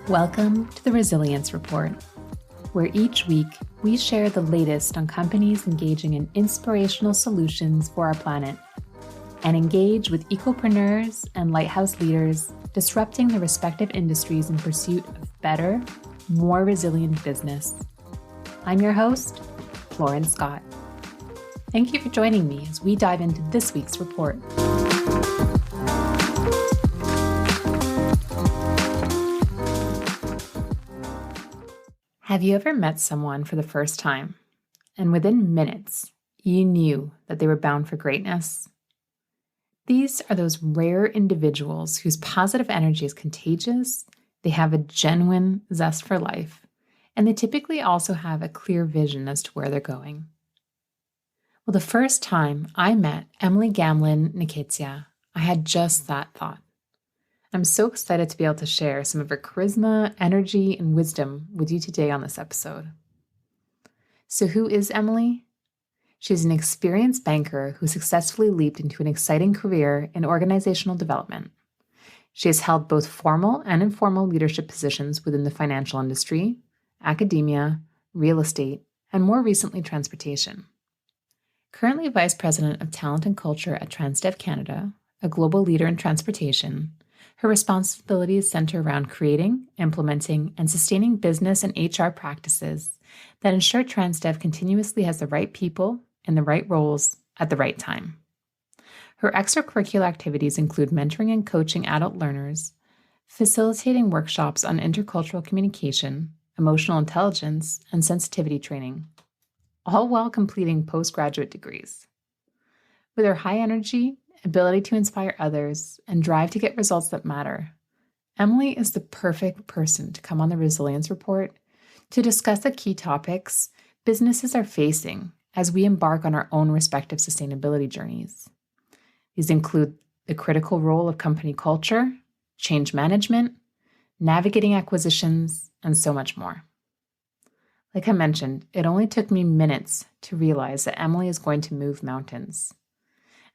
Welcome to the Resilience Report, where each week we share the latest on companies engaging in inspirational solutions for our planet and engage with ecopreneurs and lighthouse leaders disrupting the respective industries in pursuit of better, more resilient business. I'm your host, Florence Scott. Thank you for joining me as we dive into this week's report. Have you ever met someone for the first time, and within minutes, you knew that they were bound for greatness? These are those rare individuals whose positive energy is contagious, they have a genuine zest for life, and they typically also have a clear vision as to where they're going. Well, the first time I met Emilie Nketiah, I had just that thought. I'm so excited to be able to share some of her charisma, energy, and wisdom with you today on this episode. So who is Emilie? She's an experienced banker who successfully leaped into an exciting career in organizational development. She has held both formal and informal leadership positions within the financial industry, academia, real estate, and more recently, transportation. Currently Vice President of Talent and Culture at Transdev Canada, a global leader in transportation, her responsibilities center around creating, implementing, and sustaining business and HR practices that ensure Transdev continuously has the right people in the right roles at the right time. Her extracurricular activities include mentoring and coaching adult learners, facilitating workshops on intercultural communication, emotional intelligence, and sensitivity training, all while completing postgraduate degrees. With her high energy, ability to inspire others, and drive to get results that matter, Emilie is the perfect person to come on the Resilience Report to discuss the key topics businesses are facing as we embark on our own respective sustainability journeys. These include the critical role of company culture, change management, navigating acquisitions, and so much more. Like I mentioned, it only took me minutes to realize that Emilie is going to move mountains.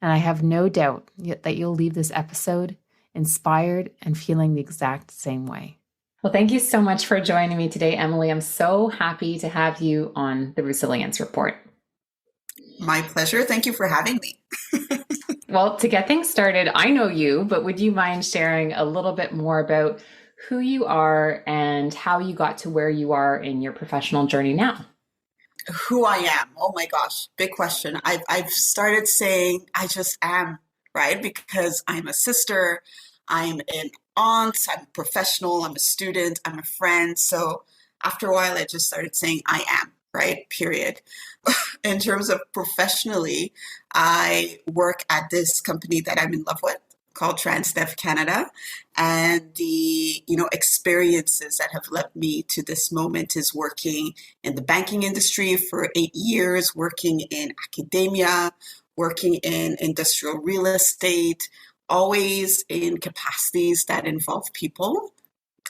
And I have no doubt that you'll leave this episode inspired and feeling the exact same way. Well, thank you so much for joining me today, Emilie. I'm so happy to have you on the Resilience Report. My pleasure. Thank you for having me. Well, to get things started, I know you, but would you mind sharing a little bit more about who you are and how you got to where you are in your professional journey now? Who I am. Oh my gosh, big question. I've started saying I just am, right? Because I'm a sister, I'm an aunt, I'm a professional, I'm a student, I'm a friend. So after a while, I just started saying I am, right? Period. In terms of professionally, I work at this company that I'm in love with, called Transdev Canada, and the experiences that have led me to this moment is working in the banking industry for 8 years, working in academia, working in industrial real estate, always in capacities that involve people,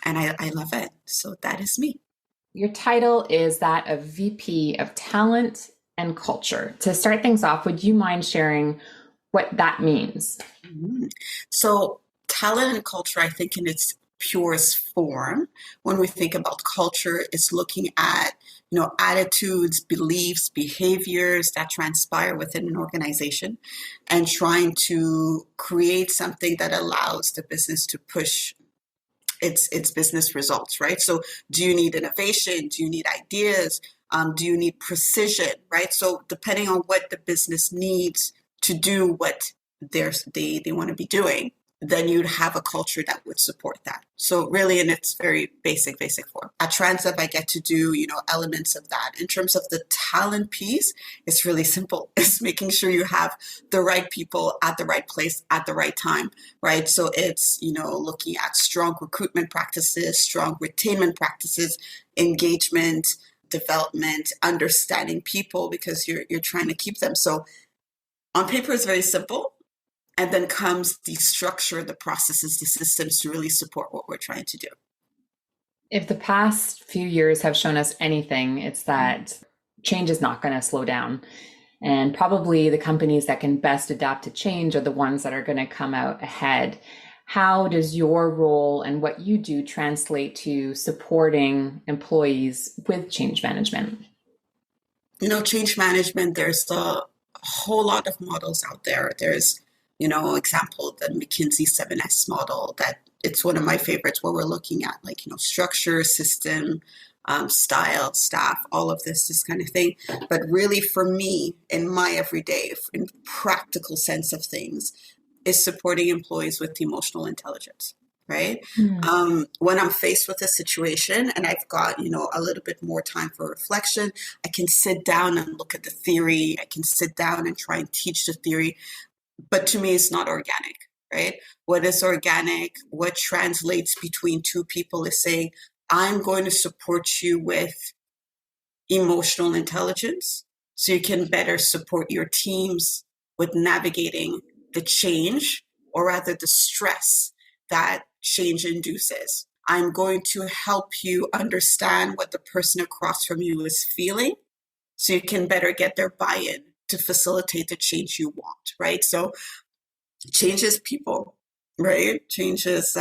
and I love it. So that is me. Your title is that of VP of Talent and Culture. To start things off, would you mind sharing what that means? So talent and culture, I think in its purest form, when we think about culture, is looking at, attitudes, beliefs, behaviors that transpire within an organization and trying to create something that allows the business to push its business results, right? So do you need innovation? Do you need ideas? Do you need precision, right? So depending on what the business needs to do what they want to be doing, then you'd have a culture that would support that. So really, in its very basic form. At Transdev, I get to do, elements of that. In terms of the talent piece, it's really simple. It's making sure you have the right people at the right place at the right time, right? So it's, looking at strong recruitment practices, strong retainment practices, engagement, development, understanding people because you're trying to keep them. So on paper, it's very simple. And then comes the structure, the processes, the systems to really support what we're trying to do. If the past few years have shown us anything, it's that change is not going to slow down. And probably the companies that can best adapt to change are the ones that are going to come out ahead. How does your role and what you do translate to supporting employees with change management? Change management, there's a whole lot of models out there. There's, example, the McKinsey 7S model that it's one of my favorites where we're looking at like, structure, system, style, staff, all of this kind of thing. But really for me, in my everyday, in practical sense of things, is supporting employees with emotional intelligence, right? Hmm. When I'm faced with a situation and I've got, a little bit more time for reflection, I can sit down and look at the theory. I can sit down and try and teach the theory. But to me, it's not organic, right? What is organic, what translates between two people is saying, I'm going to support you with emotional intelligence so you can better support your teams with navigating the change, or rather the stress that change induces. I'm going to help you understand what the person across from you is feeling so you can better get their buy-in to facilitate the change you want, right? So change is people, right? Change is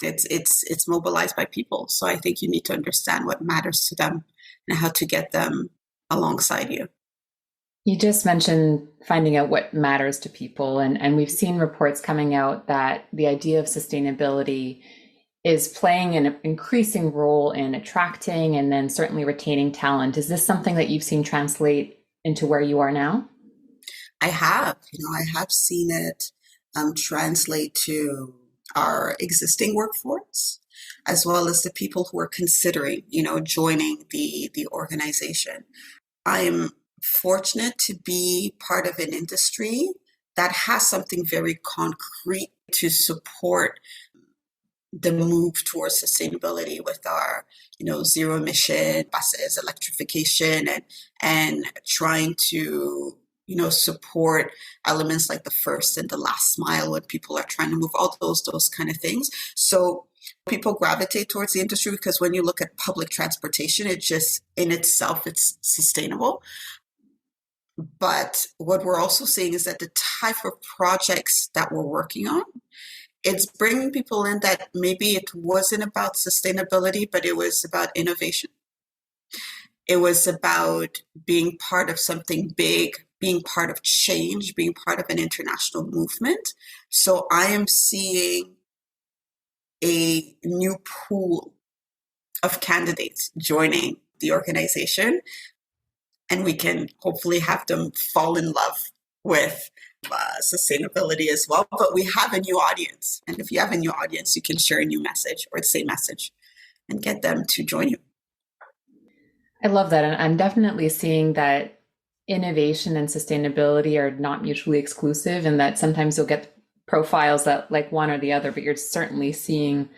it's mobilized by people. So I think you need to understand what matters to them and how to get them alongside you. You just mentioned finding out what matters to people, and we've seen reports coming out that the idea of sustainability is playing an increasing role in attracting and then certainly retaining talent. Is this something that you've seen translate into where you are now? I have seen it translate to our existing workforce, as well as the people who are considering, joining the organization. I'm fortunate to be part of an industry that has something very concrete to support the move towards sustainability with our, zero emission buses, electrification, and trying to, support elements like the first and the last mile when people are trying to move, all those kind of things. So people gravitate towards the industry because when you look at public transportation, it just in itself, it's sustainable. But what we're also seeing is that the type of projects that we're working on, it's bringing people in that maybe it wasn't about sustainability, but it was about innovation. It was about being part of something big, being part of change, being part of an international movement. So I am seeing a new pool of candidates joining the organization, and we can hopefully have them fall in love with sustainability as well. But we have a new audience. And if you have a new audience, you can share a new message or the same message and get them to join you. I love that. And I'm definitely seeing that innovation and sustainability are not mutually exclusive, and that sometimes you'll get profiles that like one or the other, but you're certainly seeing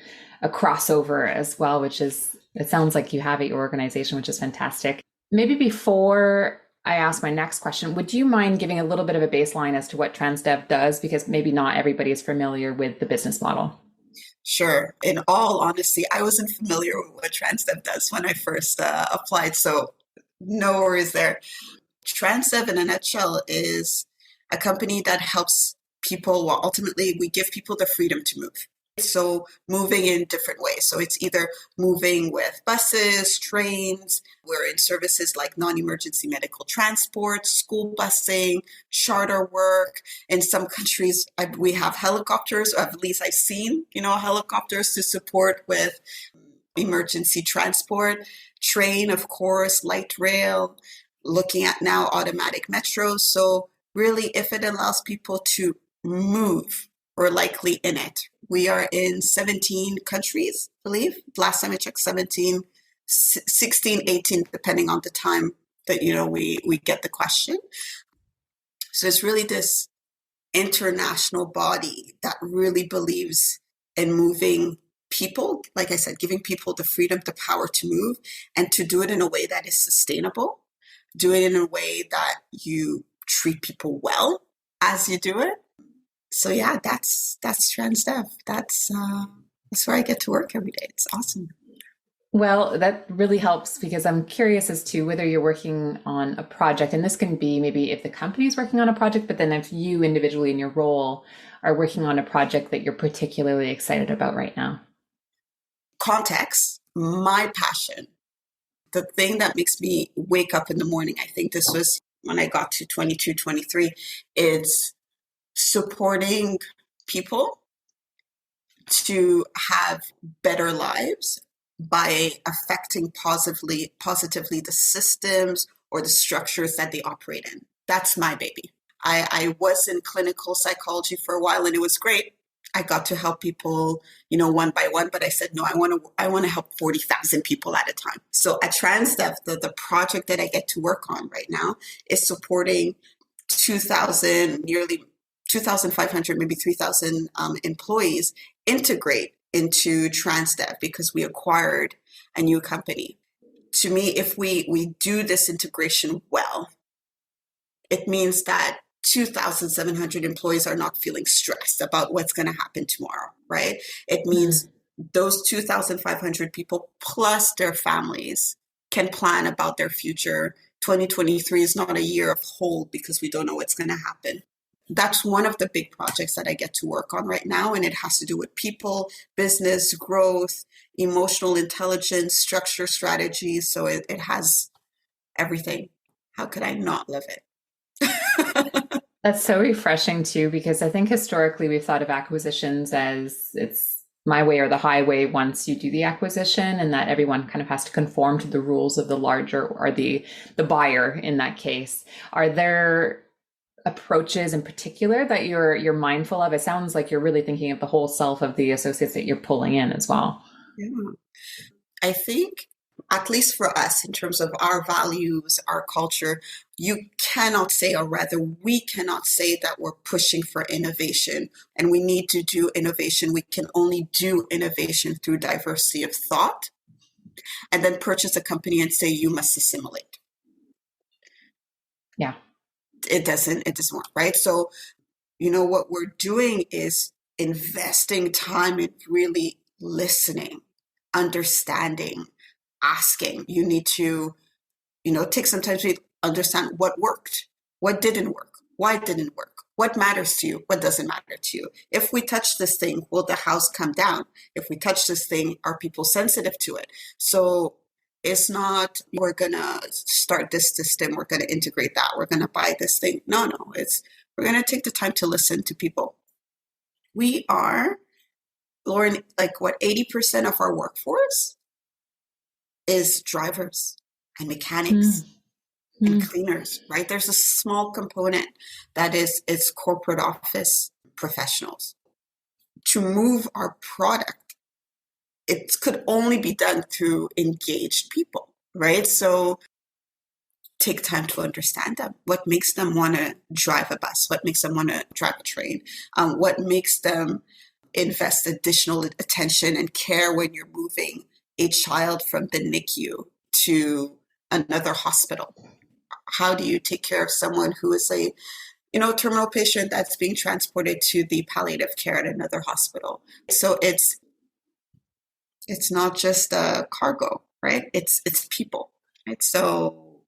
a crossover as well, which is, it sounds like you have at your organization, which is fantastic. Maybe before I ask my next question, would you mind giving a little bit of a baseline as to what Transdev does? Because maybe not everybody is familiar with the business model. Sure. In all honesty, I wasn't familiar with what Transdev does when I first applied, so no worries there. Transdev, in a nutshell, is a company that helps people. Well, ultimately, we give people the freedom to move. So moving in different ways. So it's either moving with buses, trains. We're in services like non-emergency medical transport, school busing, charter work. In some countries, we have helicopters, or at least I've seen, helicopters to support with emergency transport. Train, of course, light rail, looking at now automatic metros. So really, if it allows people to move, we're likely in it. We are in 17 countries, I believe. Last time I checked, 17, 16, 18, depending on the time that, we get the question. So it's really this international body that really believes in moving people, like I said, giving people the freedom, the power to move, and to do it in a way that is sustainable, do it in a way that you treat people well as you do it. So yeah, that's Transdev. That's where I get to work every day. It's awesome. Well, that really helps because I'm curious as to whether you're working on a project, and this can be maybe if the company is working on a project, but then if you individually in your role are working on a project that you're particularly excited about right now. Context, my passion, the thing that makes me wake up in the morning, I think this was when I got to 22, 23, is supporting people to have better lives by affecting positively the systems or the structures that they operate in. That's my baby. I was in clinical psychology for a while and it was great. I got to help people, one by one, but I said, no, I want to help 40,000 people at a time. So at Transdev, the project that I get to work on right now is supporting 2,000, nearly 2,500, maybe 3,000 employees integrate into Transdev because we acquired a new company. To me, if we do this integration well, it means that 2,700 employees are not feeling stressed about what's going to happen tomorrow, right? It means those 2,500 people plus their families can plan about their future. 2023 is not a year of hold because we don't know what's going to happen. That's one of the big projects that I get to work on right now, and it has to do with people, business, growth, emotional intelligence, structure, strategies. So it has everything. How could I not love it? That's so refreshing too, because I think historically we've thought of acquisitions as it's my way or the highway once you do the acquisition, and that everyone kind of has to conform to the rules of the larger or the buyer in that case. Are there approaches in particular that you're mindful of? It sounds like you're really thinking of the whole self of the associates that you're pulling in as well. Yeah. I think, at least for us, in terms of our values, our culture, you cannot say, or rather, we cannot say that we're pushing for innovation and we need to do innovation. We can only do innovation through diversity of thought and then purchase a company and say, you must assimilate. Yeah. It doesn't work, right? So, what we're doing is investing time in really listening, understanding, asking. You need to, take some time to understand what worked, what didn't work, why it didn't work, what matters to you, what doesn't matter to you. If we touch this thing, will the house come down? If we touch this thing, are people sensitive to it? So it's not, we're going to start this system, we're going to integrate that, we're going to buy this thing. No, we're going to take the time to listen to people. We are, Lauren, 80% of our workforce is drivers and mechanics and cleaners, right? There's a small component that is corporate office professionals. To move our product, it could only be done through engaged people, right? So take time to understand them. What makes them want to drive a bus? What makes them want to drive a train? What makes them invest additional attention and care when you're moving a child from the NICU to another hospital? How do you take care of someone who is a terminal patient that's being transported to the palliative care at another hospital? So it's not just a cargo, right? It's people, right? So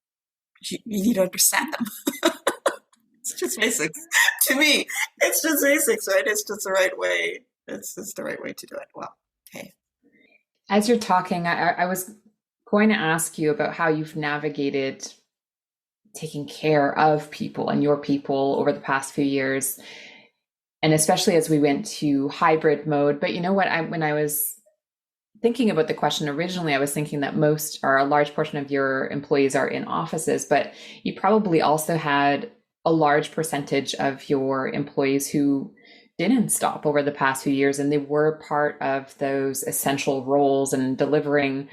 you need to understand them. It's just basics. To me, it's just basics, right? It's just the right way. It's just the right way to do it. Well, okay. As you're talking, I was going to ask you about how you've navigated taking care of people and your people over the past few years, and especially as we went to hybrid mode. But you know what? When I was thinking about the question originally, I was thinking that most or a large portion of your employees are in offices, but you probably also had a large percentage of your employees who didn't stop over the past few years, and they were part of those essential roles and delivering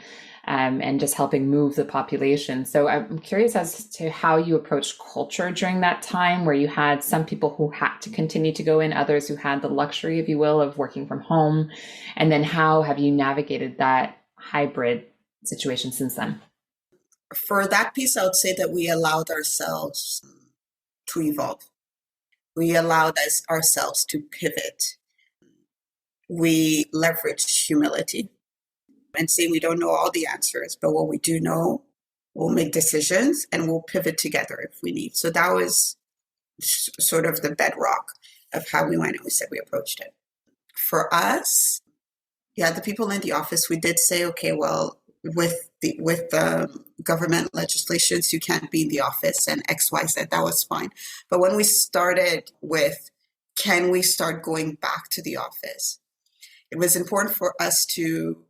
and just helping move the population. So I'm curious as to how you approached culture during that time, where you had some people who had to continue to go in, others who had the luxury, if you will, of working from home. And then how have you navigated that hybrid situation since then? For that piece, I would say that we allowed ourselves to evolve. We allowed ourselves to pivot. We leveraged humility. and saying we don't know all the answers, but what we do know, we'll make decisions and we'll pivot together if we need. So that was sort of the bedrock of how we went and we said we approached it. For us, yeah, the people in the office, we did say, okay, well, with the government legislations, you can't be in the office and XYZ, that was fine. But when we started with, can we start going back to the office? It was important for us to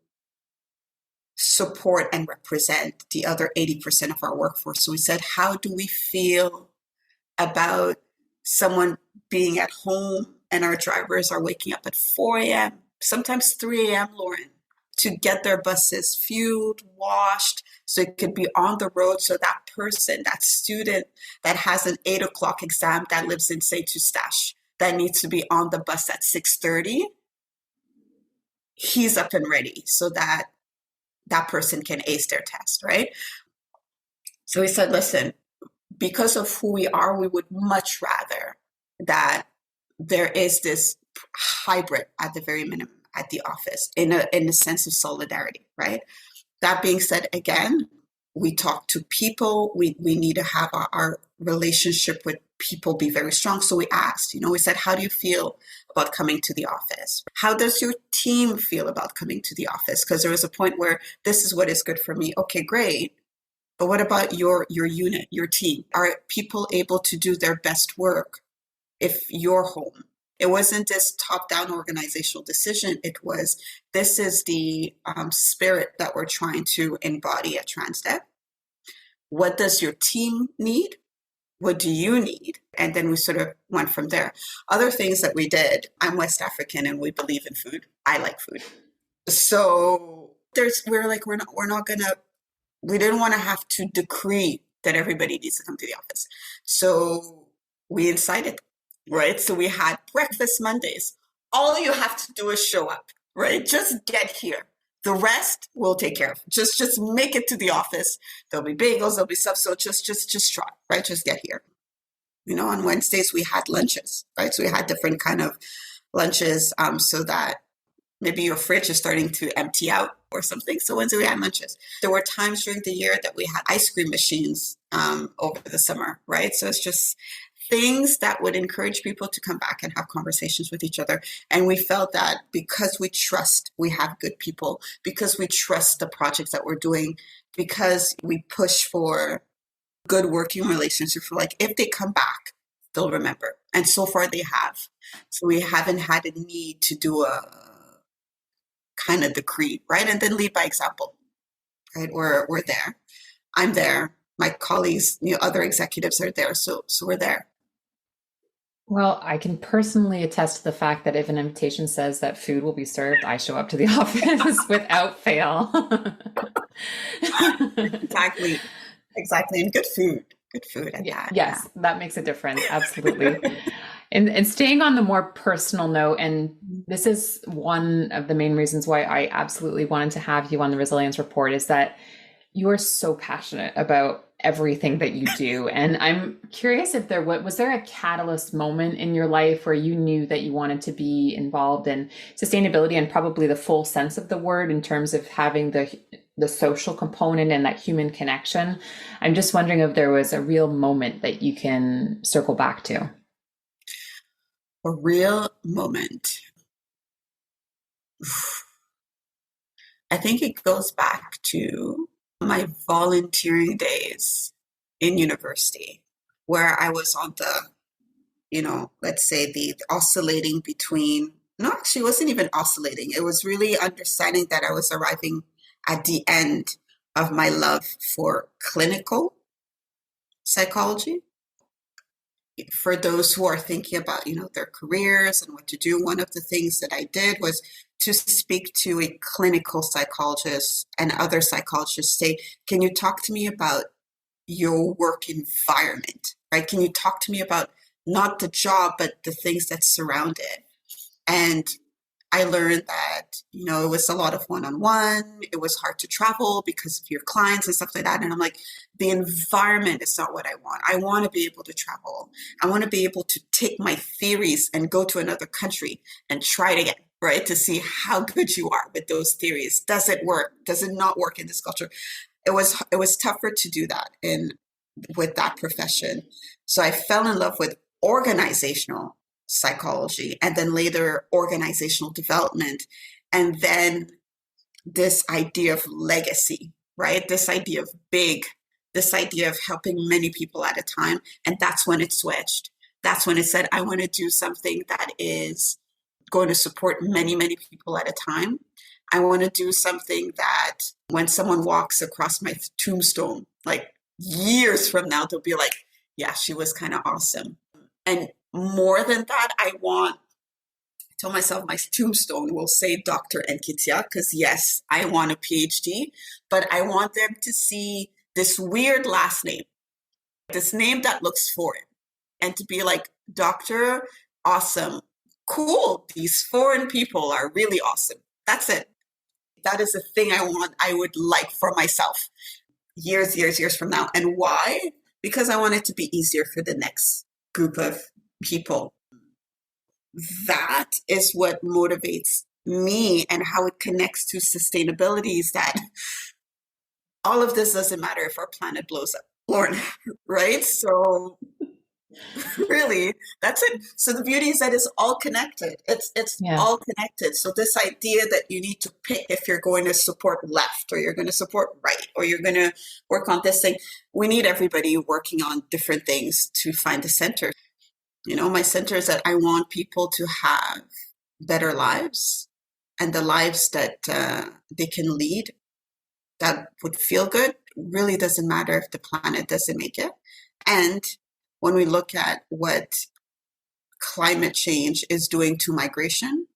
support and represent the other 80% of our workforce. So we said, how do we feel about someone being at home and our drivers are waking up at 4 a.m., sometimes 3 a.m., Lauren, to get their buses fueled, washed, so it could be on the road. So that person, that student that has an 8 o'clock exam that lives in, say, Eustache, that needs to be on the bus at 6:30, he's up and ready so that that person can ace their test, right? So we said, listen, because of who we are, we would much rather that there is this hybrid at the very minimum at the office in a sense of solidarity, right? That being said, again, we talk to people. We need to have our relationship with people be very strong. So we asked, we said, how do you feel about coming to the office? How does your team feel about coming to the office? Because there was a point where this is what is good for me. Okay, great. But what about your unit, your team? Are people able to do their best work if you're home? It wasn't this top-down organizational decision. It was, this is the spirit that we're trying to embody at Transdev. What does your team need? What do you need? And then we sort of went from there. Other things that we did, I'm West African and we believe in food. I like food. So we didn't want to have to decree that everybody needs to come to the office. So we incited, right? So we had breakfast Mondays. All you have to do is show up, right? Just get here. The rest we'll take care of. Just make it to the office. There'll be bagels, there'll be stuff. So just try, right? Just get here. On Wednesdays we had lunches, right? So we had different kind of lunches so that maybe your fridge is starting to empty out or something. So Wednesday we had lunches. There were times during the year that we had ice cream machines over the summer, right? So it's just things that would encourage people to come back and have conversations with each other. And we felt that because we trust we have good people, because we trust the projects that we're doing, because we push for good working relationships, for if they come back, they'll remember. And so far they have. So we haven't had a need to do a kind of decree, right? And then lead by example, right? We're there. I'm there. My colleagues, other executives are there. So we're there. Well, I can personally attest to the fact that if an invitation says that food will be served, I show up to the office without fail. Exactly. And good food at that. Yes, that makes a difference. Absolutely. And staying on the more personal note, and this is one of the main reasons why I absolutely wanted to have you on the Resilience Report, is that you are so passionate about everything that you do. And I'm curious if was there a catalyst moment in your life where you knew that you wanted to be involved in sustainability, and probably the full sense of the word in terms of having the social component and that human connection? I'm just wondering if there was a real moment that you can circle back to. A real moment. I think it goes back to my volunteering days in university, where I was on the, let's say the oscillating between, no, actually it wasn't even oscillating. It was really understanding that I was arriving at the end of my love for clinical psychology. For those who are thinking about, their careers and what to do, one of the things that I did was to speak to a clinical psychologist and other psychologists, say, can you talk to me about your work environment, right? Can you talk to me about not the job, but the things that surround it? And I learned that, it was a lot of one-on-one. It was hard to travel because of your clients and stuff like that. And I'm like, the environment is not what I want. I want to be able to travel. I want to be able to take my theories and go to another country and try it again, right? To see how good you are with those theories. Does it work? Does it not work in this culture? It was tougher to do that in with that profession. So I fell in love with organizational psychology and then later organizational development. And then this idea of legacy, right? This idea of big, this idea of helping many people at a time. And that's when it switched. That's when it said, I want to do something that is going to support many, many people at a time. I want to do something that when someone walks across my tombstone, like years from now, they'll be like, yeah, she was kind of awesome. And more than that, I told myself my tombstone will say Dr. Nketiah, because yes, I want a PhD, but I want them to see this weird last name, this name that looks foreign, and to be like, Doctor, awesome, cool, these foreign people are really awesome. That's it. That is the thing I would like for myself years from now. And why? Because I want it to be easier for the next group of people. That is what motivates me, and how it connects to sustainability is that all of this doesn't matter if our planet blows up, Lauren, right? So really, that's it. So the beauty is that it's all connected. It's Yeah. all connected. So this idea that you need to pick if you're going to support left or you're going to support right or you're going to work on this thing, we need everybody working on different things to find the center. My center is that I want people to have better lives and the lives that they can lead that would feel good. Really doesn't matter if the planet doesn't make it. And when we look at what climate change is doing to migration,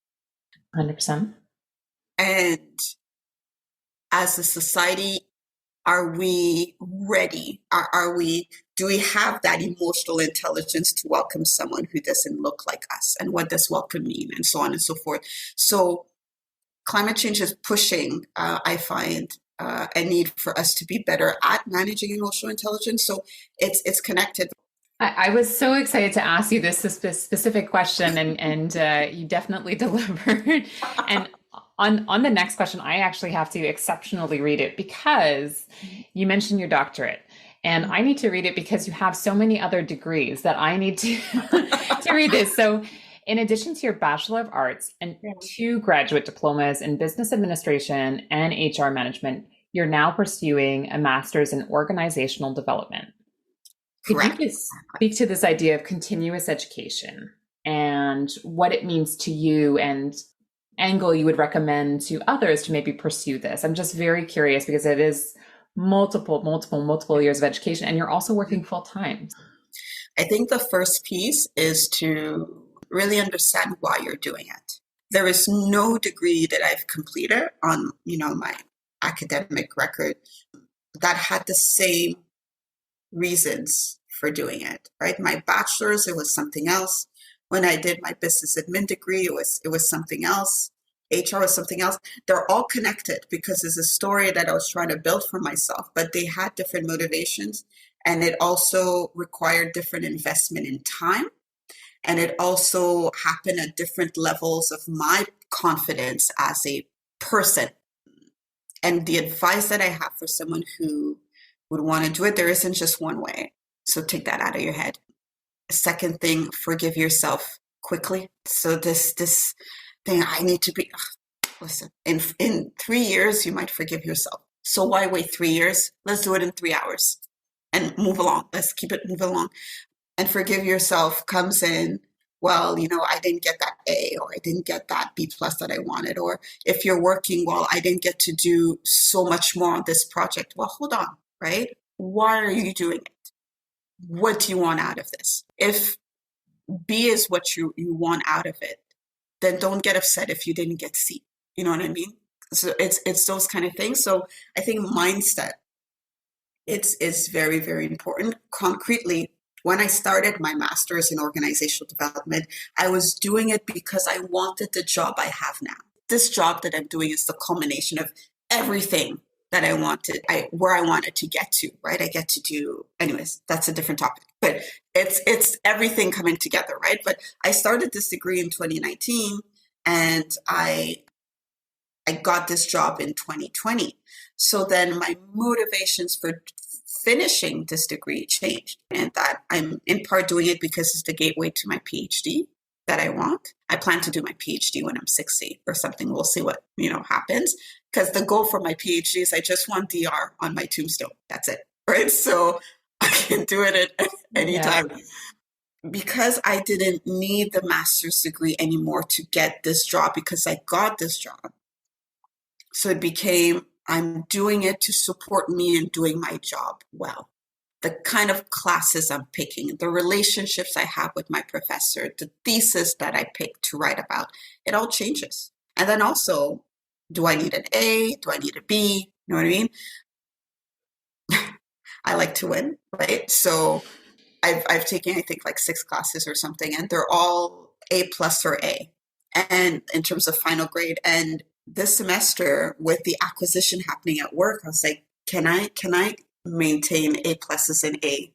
100%. and as a society, are we ready? Do we have that emotional intelligence to welcome someone who doesn't look like us? And what does welcome mean? And so on and so forth. So climate change is pushing, I find, a need for us to be better at managing emotional intelligence. So it's connected. I was so excited to ask you this specific question, and you definitely delivered. And on the next question, I actually have to exceptionally read it because you mentioned your doctorate, and I need to read it because you have so many other degrees that I need to to read this. So, in addition to your Bachelor of Arts and 2 graduate diplomas in Business Administration and HR Management, you're now pursuing a master's in Organizational Development. Could you Correct. just speak to this idea of continuous education and what it means to you and angle you would recommend to others to maybe pursue this? I'm just very curious because it is multiple years of education, and you're also working full time. I think the first piece is to really understand why you're doing it. There is no degree that I've completed on, my academic record that had the same reasons for doing it, right? My bachelor's, it was something else. When I did my business admin degree, it was something else. HR was something else. They're all connected because it's a story that I was trying to build for myself, but they had different motivations, and it also required different investment in time. And it also happened at different levels of my confidence as a person. And the advice that I have for someone who would want to do it, there isn't just one way. So take that out of your head. Second thing, forgive yourself quickly. So this thing, I need to be, listen, in 3 years, you might forgive yourself. So why wait 3 years? Let's do it in 3 hours and move along. Let's keep it moving along. And forgive yourself comes in, well, I didn't get that A, or I didn't get that B plus that I wanted. Or if you're working, well, I didn't get to do so much more on this project. Well, hold on, right? Why are you doing it? What do you want out of this? If B is what you want out of it, then don't get upset if you didn't get C. You know what I mean? So it's those kind of things. So I think mindset, it's very, very important. Concretely, when I started my master's in organizational development, I was doing it because I wanted the job I have now. This job that I'm doing is the culmination of everything that I wanted, where I wanted to get to, right? I get to do, anyways, that's a different topic, but it's everything coming together, right? But I started this degree in 2019, and I got this job in 2020. So then my motivations for finishing this degree changed, and that I'm in part doing it because it's the gateway to my PhD that I want. I plan to do my PhD when I'm 60 or something. We'll see what, happens. Because the goal for my PhD is I just want DR on my tombstone. That's it. Right. So I can do it at any time. Because I didn't need the master's degree anymore to get this job because I got this job. So it became, I'm doing it to support me in doing my job well. The kind of classes I'm picking, the relationships I have with my professor, the thesis that I pick to write about, it all changes. And then also, do I need an A? Do I need a B? You know what I mean? I like to win, right? So I've taken, I think, like 6 classes or something, and they're all A plus or A. And in terms of final grade, and this semester with the acquisition happening at work, I was like, can I maintain A pluses and A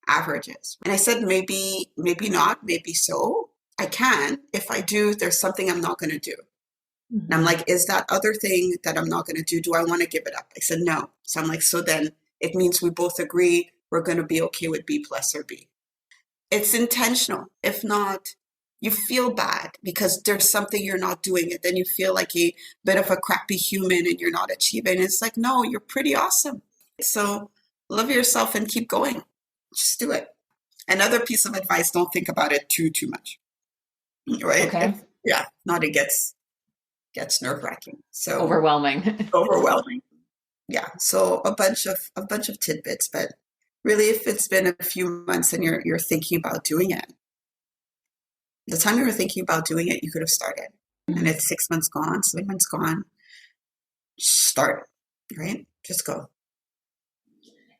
averages? And I said, maybe not, maybe so. I can. If I do, there's something I'm not going to do. Mm-hmm. And I'm like, is that other thing that I'm not going to do I want to give it up? I said, no. So I'm like, so then it means we both agree we're going to be okay with B plus or B. It's intentional. If not, you feel bad because there's something you're not doing it. Then you feel like a bit of a crappy human and you're not achieving. It's like, no, you're pretty awesome. So love yourself and keep going. Just do it. Another piece of advice, don't think about it too much. Right? Okay. Not it gets nerve-wracking. So overwhelming. Yeah. So a bunch of tidbits, but really if it's been a few months and you're thinking about doing it, the time you were thinking about doing it, you could have started. Mm-hmm. And it's 6 months gone, 7 months gone. Start, right? Just go.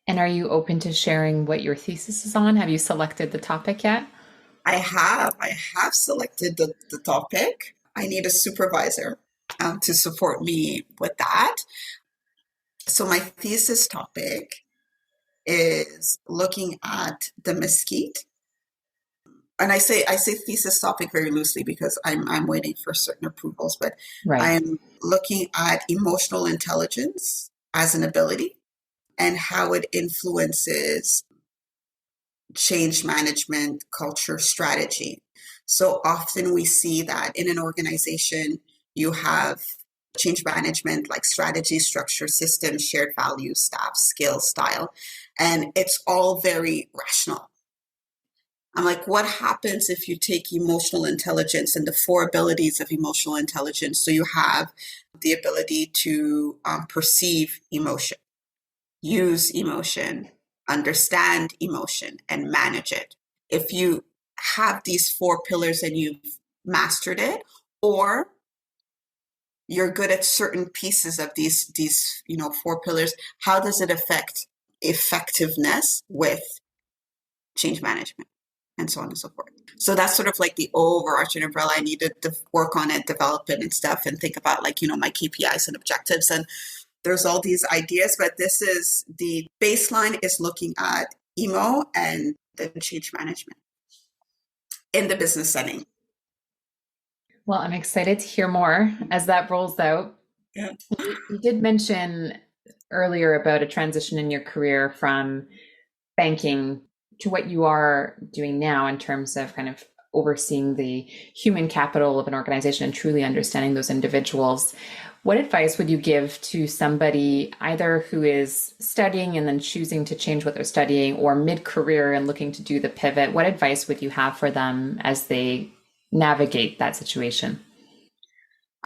And are you open to sharing what your thesis is on? Have you selected the topic yet? I have selected the topic. I need a supervisor to support me with that. So my thesis topic is looking at the mesquite. And I say thesis topic very loosely because I'm waiting for certain approvals, but right. I'm looking at emotional intelligence as an ability and how it influences change management, culture, strategy. So often we see that in an organization, you have change management like strategy, structure, system, shared values, staff, skills, style, and it's all very rational. I'm like, what happens if you take emotional intelligence and the 4 abilities of emotional intelligence? So you have the ability to perceive emotion, use emotion, understand emotion, and manage it. If you have these 4 pillars and you've mastered it, or you're good at certain pieces of these 4 pillars, how does it affect effectiveness with change management? And so on and so forth. So that's sort of like the overarching umbrella. I need to work on it, develop it and stuff, and think about my KPIs and objectives. And there's all these ideas, but this is the baseline is looking at emo and the change management in the business setting. Well, I'm excited to hear more as that rolls out. Yeah. You did mention earlier about a transition in your career from banking to what you are doing now in terms of kind of overseeing the human capital of an organization and truly understanding those individuals. What advice would you give to somebody either who is studying and then choosing to change what they're studying, or mid-career and looking to do the pivot? What advice would you have for them as they navigate that situation?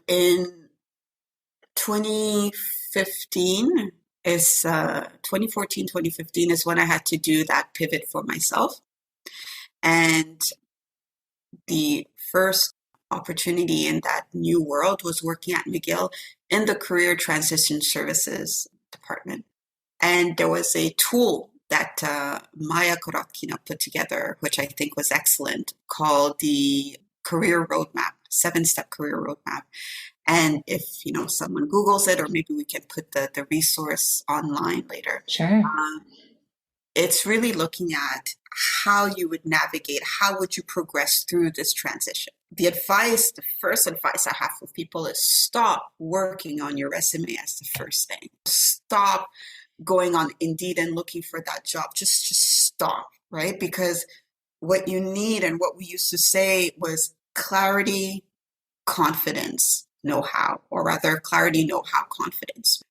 In 2015 is 2014, 2015 is when I had to do that pivot for myself. And the first opportunity in that new world was working at McGill in the Career Transition Services department. And there was a tool that Maya Korotkina put together, which I think was excellent, called the Career Roadmap, 7-step Career Roadmap. And if someone Googles it, or maybe we can put the resource online later. Sure. It's really looking at how you would navigate, how would you progress through this transition. The first advice I have for people is stop working on your resume as the first thing. Stop going on Indeed and looking for that job. Just stop, right? Because what you need, and what we used to say, was clarity, confidence, know-how, or rather clarity, know-how, confidence.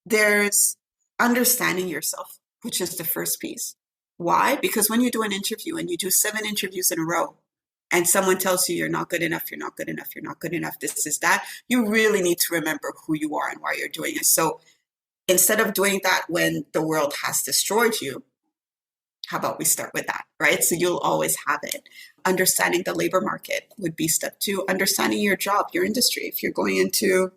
There's understanding yourself, which is the first piece. Why? Because when you do an interview and you do 7 interviews in a row, and someone tells you you're not good enough, you're not good enough, you're not good enough, this is that, you really need to remember who you are and why you're doing it. So instead of doing that when the world has destroyed you, how about we start with that, right? So you'll always have it. Understanding the labor market would be step 2. Understanding your job, your industry. If you're going into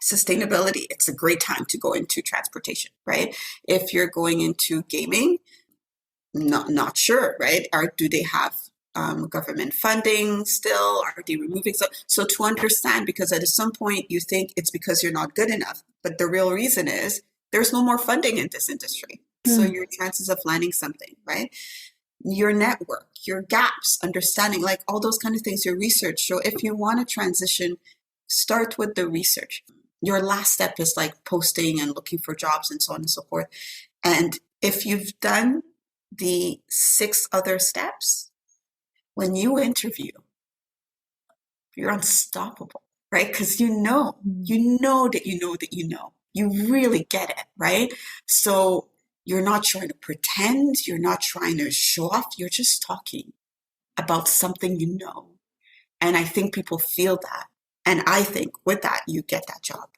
sustainability, it's a great time to go into transportation, right? If you're going into gaming, not sure, right? Do they have government funding still? Are they removing? So to understand, because at some point you think it's because you're not good enough, but the real reason is there's no more funding in this industry. So your chances of landing something, right? Your network, your gaps, understanding, like all those kind of things, your research. So if you want to transition, start with the research. Your last step is like posting and looking for jobs and so on and so forth. And if you've done the 6 other steps, when you interview, you're unstoppable, right? Because you know that you know that you know. You really get it, right? So you're not trying to pretend. You're not trying to show off. You're just talking about something you know. And I think people feel that. And I think with that, you get that job.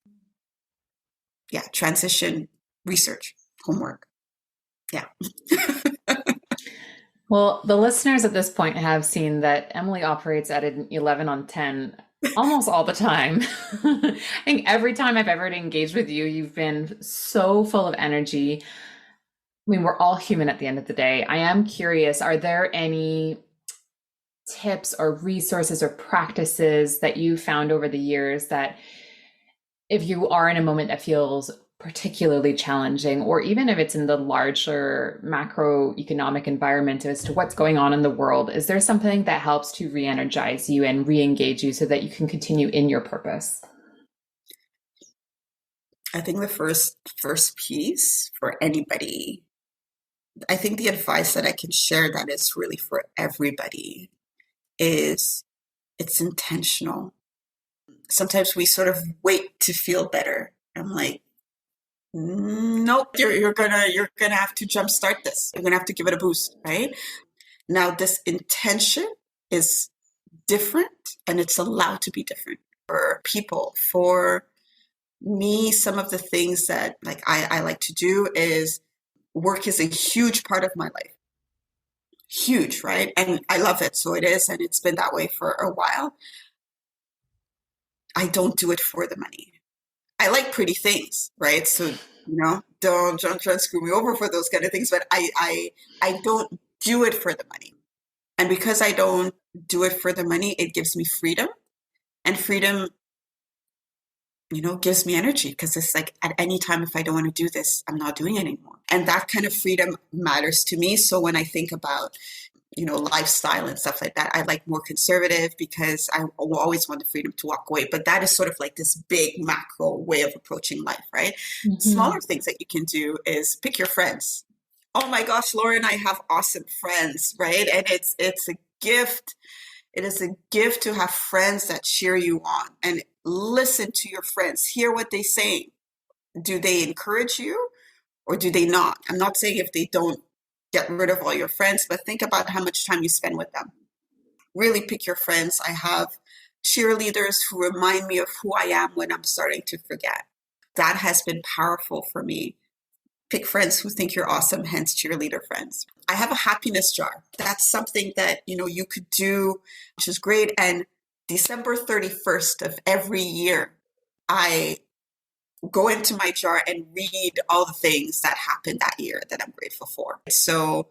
Yeah, transition, research, homework. Yeah. Well, the listeners at this point have seen that Emilie operates at an 11 on 10 almost all the time. I think every time I've ever engaged with you, you've been so full of energy. I mean, we're all human at the end of the day. I am curious, are there any tips or resources or practices that you found over the years that if you are in a moment that feels particularly challenging, or even if it's in the larger macroeconomic environment as to what's going on in the world, is there something that helps to re-energize you and re-engage you so that you can continue in your purpose? I think the first piece for anybody, I think the advice that I can share that is really for everybody is it's intentional. Sometimes we sort of wait to feel better. I'm like, nope, you're gonna have to jumpstart this. You're gonna have to give it a boost, right? Now this intention is different, and it's allowed to be different for people. For me, some of the things that like I like to do is work is a huge part of my life. Huge, right? And I love it. So it is, and it's been that way for a while. I don't do it for the money. I like pretty things, right? So, don't try and screw me over for those kind of things, but I don't do it for the money. And because I don't do it for the money, it gives me freedom. And freedom, gives me energy, because it's like at any time, if I don't want to do this, I'm not doing it anymore. And that kind of freedom matters to me. So when I think about lifestyle and stuff like that, I like more conservative because I will always want the freedom to walk away. But that is sort of like this big macro way of approaching life, right? Mm-hmm. Smaller things that you can do is pick your friends. Oh my gosh, Laura and I have awesome friends, right? And it's a gift. It is a gift to have friends that cheer you on, and listen to your friends, hear what they say. Do they encourage you or do they not? I'm not saying if they don't, get rid of all your friends, but think about how much time you spend with them. Really pick your friends. I have cheerleaders who remind me of who I am when I'm starting to forget. That has been powerful for me. Pick friends who think you're awesome, hence cheerleader friends. I have a happiness jar. That's something that, you could do, which is great. And December 31st of every year, I go into my jar and read all the things that happened that year that I'm grateful for. So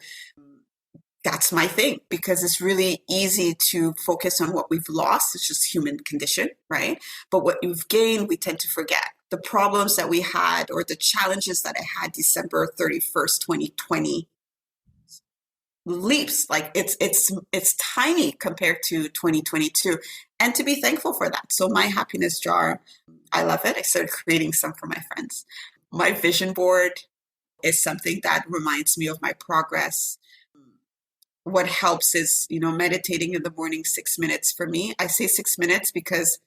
that's my thing, because it's really easy to focus on what we've lost. It's just human condition, right? But what you've gained, we tend to forget. The problems that we had, or the challenges that I had December 31st, 2020, leaps. Like it's tiny compared to 2022, and to be thankful for that. So my happiness jar, I love it. I started creating some for my friends. My vision board is something that reminds me of my progress. What helps is, meditating in the morning, 6 minutes for me. I say 6 minutes because,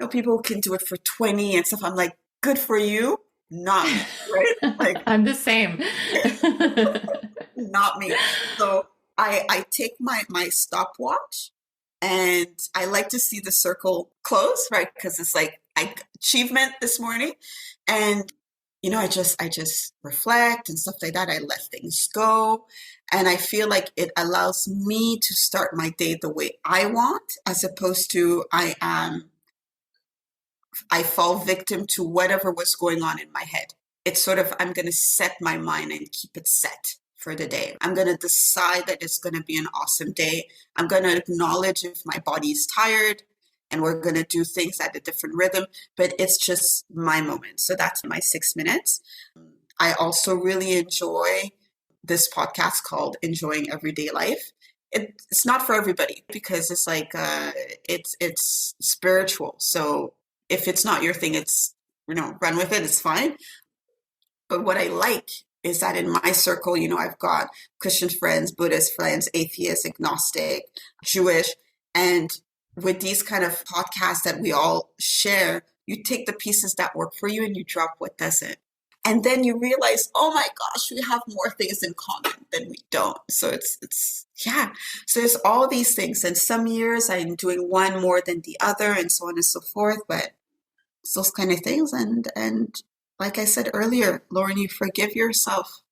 people can do it for 20 and stuff. I'm like, good for you, not me, right? Like, I'm the same. not me. So I take my stopwatch, and I like to see the circle close, right? Because it's like I achievement this morning. And I just reflect and stuff like that. I let things go. And I feel like it allows me to start my day the way I want, as opposed to I fall victim to whatever was going on in my head. It's sort of, I'm going to set my mind and keep it set for the day. I'm going to decide that it's going to be an awesome day. I'm going to acknowledge if my body is tired, and we're going to do things at a different rhythm, but it's just my moment. So that's my 6 minutes. I also really enjoy this podcast called Enjoying Everyday Life. It's not for everybody because it's like it's spiritual. So if it's not your thing, it's run with it. It's fine. But what I like is that in my circle, I've got Christian friends, Buddhist friends, atheist, agnostic, Jewish, and with these kind of podcasts that we all share, you take the pieces that work for you and you drop what doesn't. And then you realize, oh my gosh, we have more things in common than we don't. So yeah. So there's all these things. And some years I'm doing one more than the other and so on and so forth. But it's those kind of things. And like I said earlier, Lauren, you forgive yourself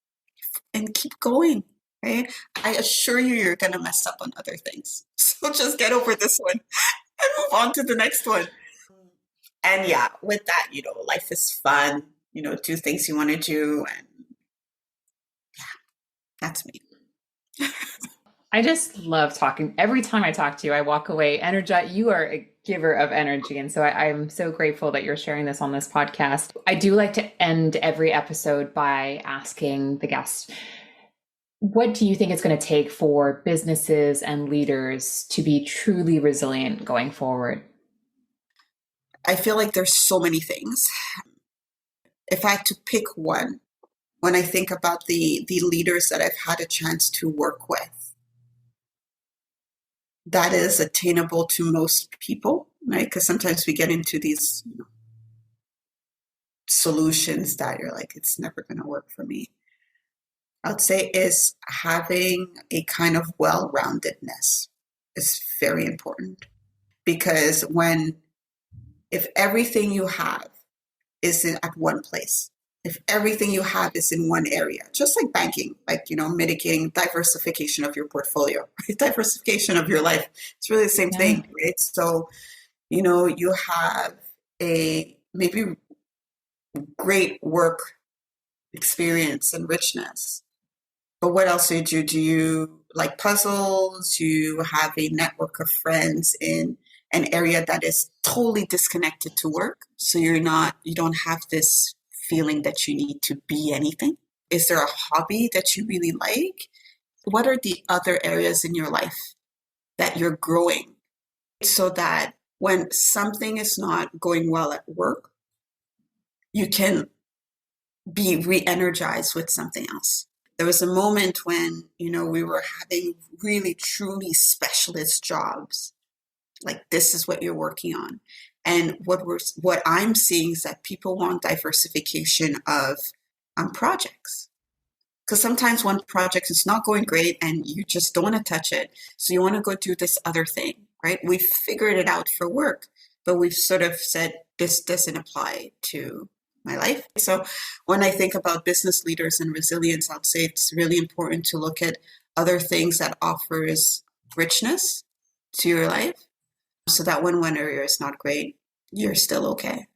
and keep going, right? I assure you, you're going to mess up on other things. So just get over this one and move on to the next one. And yeah, with that, life is fun, do things you want to do. And yeah, that's me. I just love talking. Every time I talk to you, I walk away energized. You are a giver of energy. And so I'm so grateful that you're sharing this on this podcast. I do like to end every episode by asking the guest, what do you think it's going to take for businesses and leaders to be truly resilient going forward? I feel like there's so many things. If I had to pick one, when I think about the leaders that I've had a chance to work with, that is attainable to most people, right? Because sometimes we get into these solutions that you're like, it's never going to work for me. I'd say is having a kind of well-roundedness is very important, because if everything you have is at one place, if everything you have is in one area, just like banking, like, mitigating diversification of your portfolio, right? Diversification of your life. It's really the same thing, right? So, you have a maybe great work experience and richness. But what else do you do? Do you like puzzles? You have a network of friends in an area that is totally disconnected to work. So you don't have this feeling that you need to be anything. Is there a hobby that you really like? What are the other areas in your life that you're growing, so that when something is not going well at work, you can be re-energized with something else? There was a moment when, we were having really, truly specialist jobs. Like, this is what you're working on. And what I'm seeing is that people want diversification of projects. Because sometimes one project is not going great and you just don't want to touch it. So you want to go do this other thing, right? We've figured it out for work, but we've sort of said, this doesn't apply to my life. So when I think about business leaders and resilience, I'd say it's really important to look at other things that offers richness to your life, so that when one area is not great, you're still okay.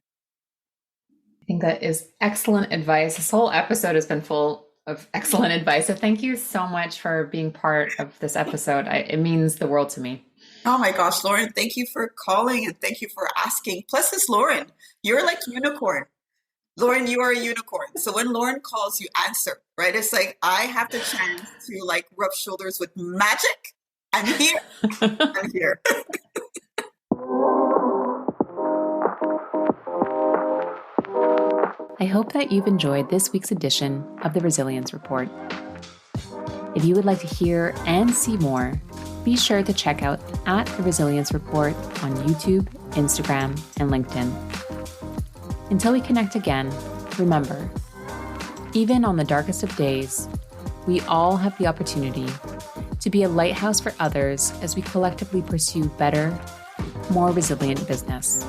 I think that is excellent advice. This whole episode has been full of excellent advice. So thank you so much for being part of this episode. It means the world to me. Oh my gosh, Lauren, thank you for calling and thank you for asking. Plus, it's Lauren. You're like unicorn. Lauren, you are a unicorn. So when Lauren calls, you answer, right? It's like I have the chance to like rub shoulders with magic. I'm here. I'm here. I hope that you've enjoyed this week's edition of the Resilience Report. If you would like to hear and see more, be sure to check out @The Resilience Report on YouTube, Instagram, and LinkedIn. Until we connect again, remember, even on the darkest of days, we all have the opportunity to be a lighthouse for others as we collectively pursue better, more resilient business.